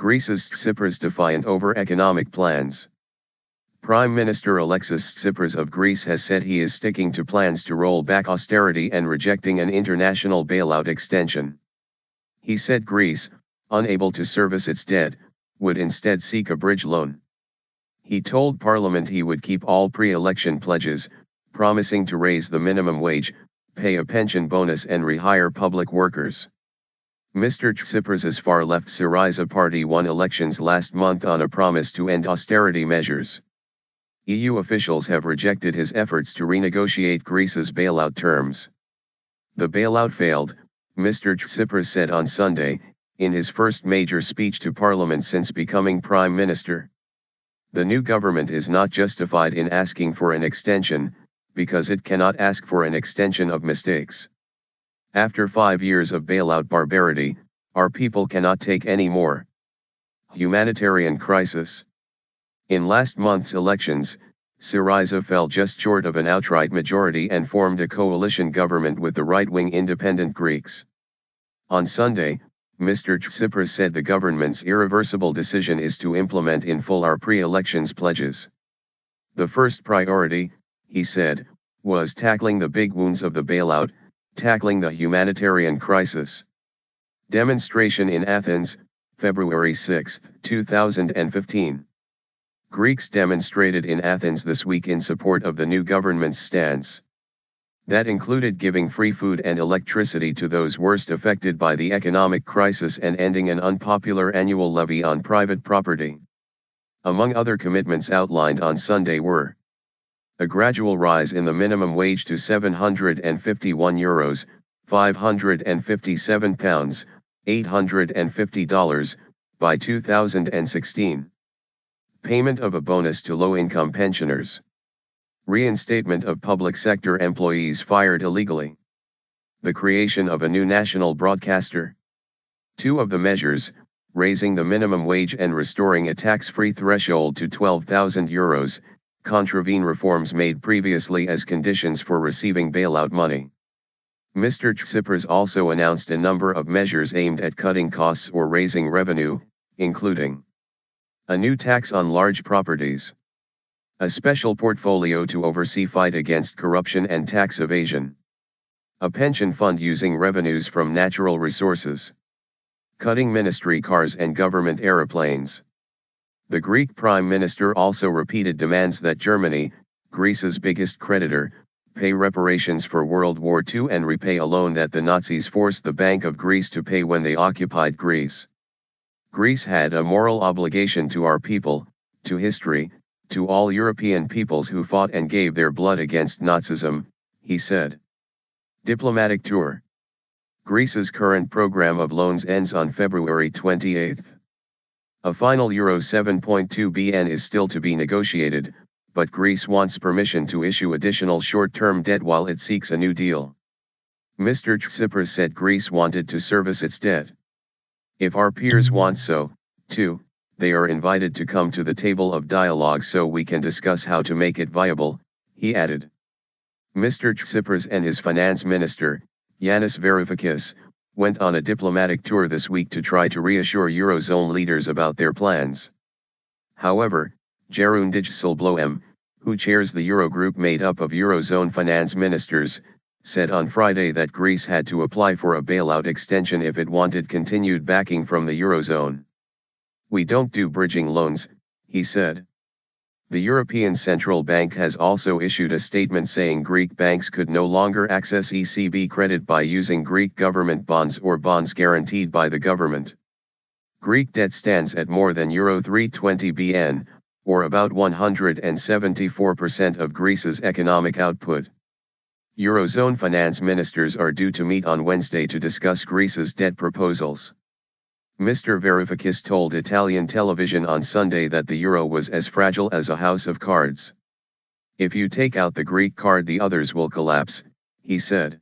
Greece's Tsipras defiant over economic plans. Prime Minister Alexis Tsipras of Greece has said he is sticking to plans to roll back austerity and rejecting an international bailout extension. He said Greece, unable to service its debt, would instead seek a bridge loan. He told Parliament he would keep all pre-election pledges, promising to raise the minimum wage, pay a pension bonus and rehire public workers. Mr. Tsipras's far-left Syriza party won elections last month on a promise to end austerity measures. EU officials have rejected his efforts to renegotiate Greece's bailout terms. The bailout failed, Mr. Tsipras said on Sunday, in his first major speech to Parliament since becoming Prime Minister. The new government is not justified in asking for an extension, because it cannot ask for an extension of mistakes. After 5 years of bailout barbarity, our people cannot take any more. Humanitarian crisis. In last month's elections, Syriza fell just short of an outright majority and formed a coalition government with the right-wing Independent Greeks. On Sunday, Mr. Tsipras said the government's irreversible decision is to implement in full our pre-elections pledges. The first priority, he said, was tackling the big wounds of the bailout, tackling the humanitarian crisis. Demonstration in Athens, February 6, 2015. Greeks demonstrated in Athens this week in support of the new government's stance. That included giving free food and electricity to those worst affected by the economic crisis and ending an unpopular annual levy on private property. Among other commitments outlined on Sunday were a gradual rise in the minimum wage to €751, £557, $850, by 2016. Payment of a bonus to low-income pensioners. Reinstatement of public sector employees fired illegally. The creation of a new national broadcaster. Two of the measures, raising the minimum wage and restoring a tax-free threshold to €12,000, contravene reforms made previously as conditions for receiving bailout money. Mr. Tsipras also announced a number of measures aimed at cutting costs or raising revenue, including a new tax on large properties, a special portfolio to oversee fight against corruption and tax evasion, a pension fund using revenues from natural resources, cutting ministry cars and government aeroplanes. The Greek Prime Minister also repeated demands that Germany, Greece's biggest creditor, pay reparations for World War II and repay a loan that the Nazis forced the Bank of Greece to pay when they occupied Greece. Greece had a moral obligation to our people, to history, to all European peoples who fought and gave their blood against Nazism, he said. Diplomatic tour. Greece's current program of loans ends on February 28. A final Euro 7.2 billion is still to be negotiated, but Greece wants permission to issue additional short-term debt while it seeks a new deal. Mr. Tsipras said Greece wanted to service its debt. If our peers want so, too, they are invited to come to the table of dialogue so we can discuss how to make it viable, he added. Mr. Tsipras and his finance minister, Yanis Varoufakis, went on a diplomatic tour this week to try to reassure Eurozone leaders about their plans. However, Jeroen Dijsselbloem, who chairs the Eurogroup made up of Eurozone finance ministers, said on Friday that Greece had to apply for a bailout extension if it wanted continued backing from the Eurozone. We don't do bridging loans, he said. The European Central Bank has also issued a statement saying Greek banks could no longer access ECB credit by using Greek government bonds or bonds guaranteed by the government. Greek debt stands at more than Euro 320 billion, or about 174% of Greece's economic output. Eurozone finance ministers are due to meet on Wednesday to discuss Greece's debt proposals. Mr. Varoufakis told Italian television on Sunday that the euro was as fragile as a house of cards. If you take out the Greek card, the others will collapse, he said.